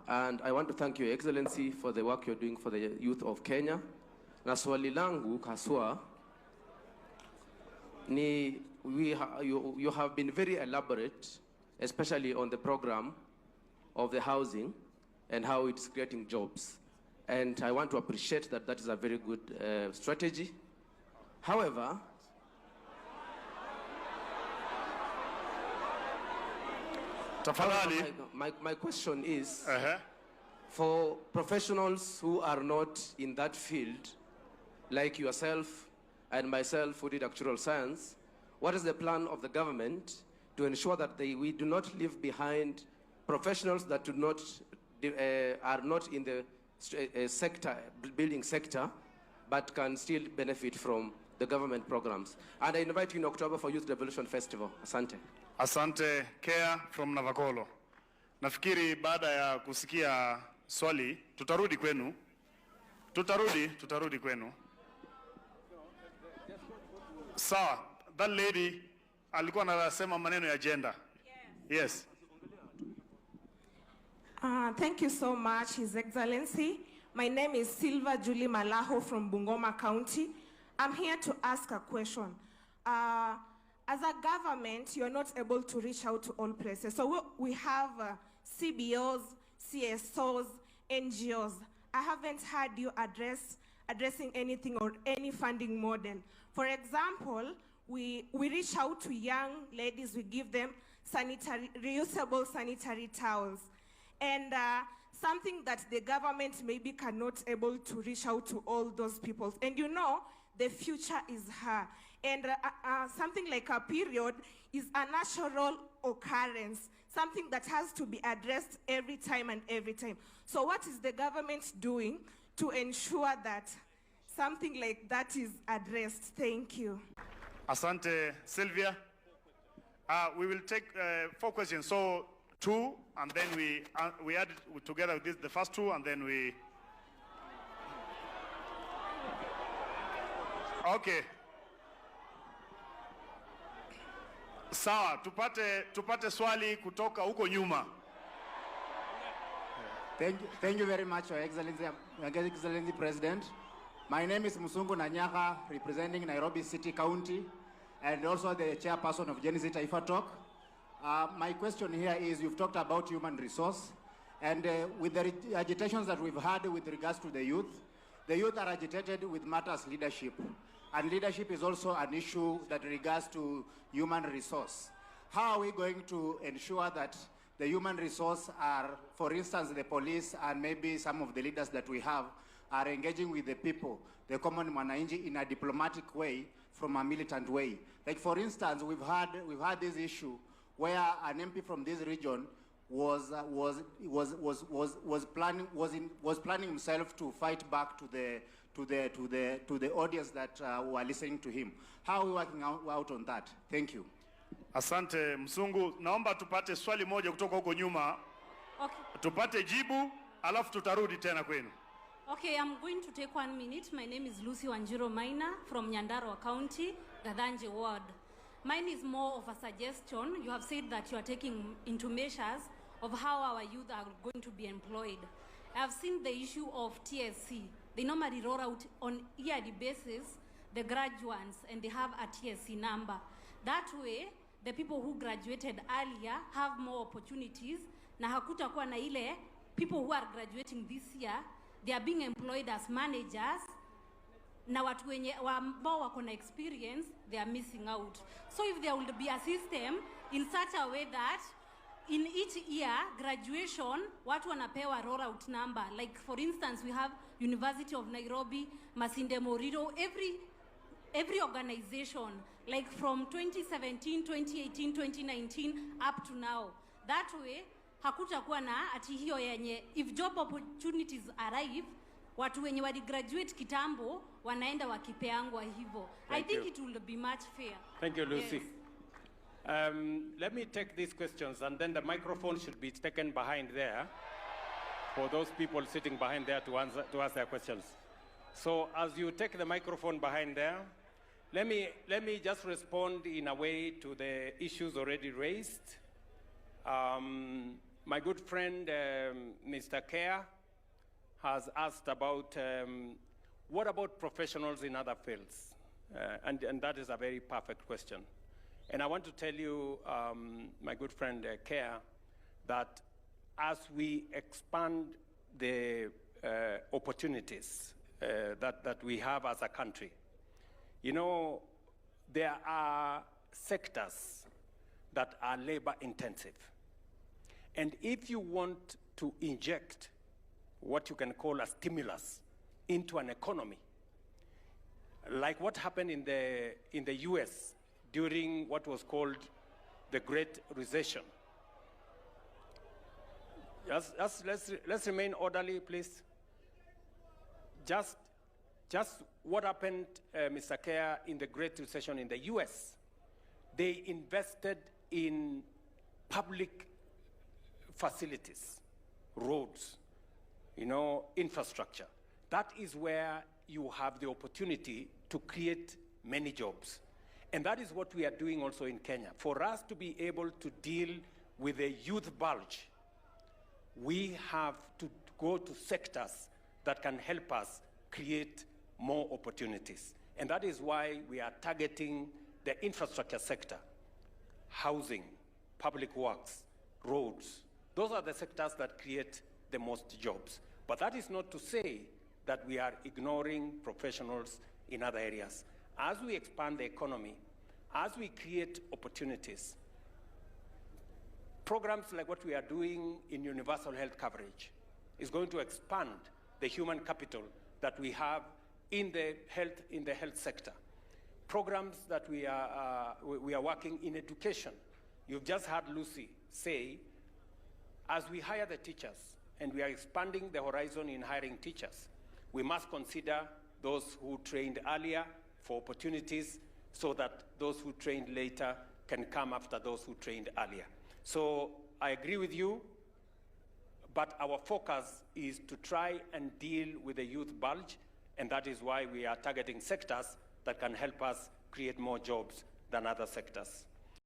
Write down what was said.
And I want to thank Your Excellency for the work you're doing for the youth of Kenya. Na swali langu kaswa ni you have been very elaborate, especially on the program of the housing and how it's creating jobs. And I want to appreciate that that is a very good strategy. However, my question is, for professionals who are not in that field, like yourself and myself who did actuarial science, what is the plan of the government to ensure that we do not leave behind professionals that do not, are not in the building sector, but can still benefit from the government programs? And I invite you in October for Youth Revolution Festival. Asante. Asante. Care from Navakolo. Nafikiri baada ya kusikia swali, tutarudi kwenu. Tutarudi kwenu. Sawa, that lady alikuwa anasema maneno ya agenda. Yes. Thank you so much, His Excellency. My name is Silva Julie Malaho from Bungoma County. I'm here to ask a question. As a government, you're not able to reach out to all places. So we have CBOs, CSOs, NGOs. I haven't heard you addressing anything or any funding model. For example, we reach out to young ladies, we give them reusable sanitary towels. And something that the government maybe cannot able to reach out to all those people. And you know, the future is her. And something like a period is a natural occurrence, something that has to be addressed every time and every time. So what is the government doing to ensure that something like that is addressed? Thank you. Asante, Sylvia. We will take 4 questions. So 2, and then we add together with the first 2, and then we. Okay. Sawa, tupate swali kutoka huko nyuma. Thank you very much, Your Excellency President. My name is Musungu Nanyaka, representing Nairobi City County, and also the chairperson of Genesis Taifa Talk. My question here is, you've talked about human resource, and with the agitations that we've had with regards to the youth are agitated with matters leadership. And leadership is also an issue that regards to human resource. How are we going to ensure that the human resource are, for instance, the police and maybe some of the leaders that we have are engaging with the people, the common mwananchi, in a diplomatic way from a militant way? Like, for instance, we've had this issue where an MP from this region was planning himself to fight back to the audience that were listening to him. How are we working out on that? Thank you. Asante Msungu, naomba tupate swali moja kutoka huko nyuma. Okay. Tupate jibu, alafu tutarudi tena kwenu. Okay, I'm going to take 1 minute. My name is Lucy Wanjiro Maina from Nyandarua County, Gadanje Ward. Mine is more of a suggestion. You have said that you are taking into measures of how our youth are going to be employed. I have seen the issue of TSC. They normally roll out on yearly basis the graduates, and they have a TSC number. That way, the people who graduated earlier have more opportunities. Na hakutakuwa na ile people who are graduating this year, they are being employed as managers. Na watu wenye ambao wako na experience, they are missing out. So if there will be a system in such a way that in each year graduation watu wanapewa rollout number, like for instance we have University of Nairobi, Masinde Moriro, every organization, like from 2017, 2018, 2019 up to now. That way hakutakuwa na ati hiyo yenye if job opportunities arrive watu wenye wali graduate kitambo wanaenda wakipeangwa hivyo. I think it will be much fair. Thank you, Lucy. Yes. Let me take these questions, and then the microphone should be taken behind there for those people sitting behind there to ask their questions. So as you take the microphone behind there, let me just respond in a way to the issues already raised. My good friend, Mr. Care, has asked about what about professionals in other fields? And that is a very perfect question. And I want to tell you, my good friend Care, that as we expand the opportunities that we have as a country, you know, there are sectors that are labor intensive. And if you want to inject what you can call a stimulus into an economy, like what happened in the US during what was called the Great Recession. Let's remain orderly, please. Just what happened, Mr. Care, in the Great Recession in the US. They invested in public facilities, roads, you know, infrastructure. That is where you have the opportunity to create many jobs. And that is what we are doing also in Kenya. For us to be able to deal with a youth bulge, we have to go to sectors that can help us create more opportunities. And that is why we are targeting the infrastructure sector, housing, public works, roads. Those are the sectors that create the most jobs. But that is not to say that we are ignoring professionals in other areas. As we expand the economy, as we create opportunities, programs like what we are doing in universal health coverage is going to expand the human capital that we have in the health sector. Programs that we are working in education. You've just heard Lucy say, as we hire the teachers and we are expanding the horizon in hiring teachers, we must consider those who trained earlier for opportunities so that those who trained later can come after those who trained earlier. So I agree with you, but our focus is to try and deal with the youth bulge, and that is why we are targeting sectors that can help us create more jobs than other sectors.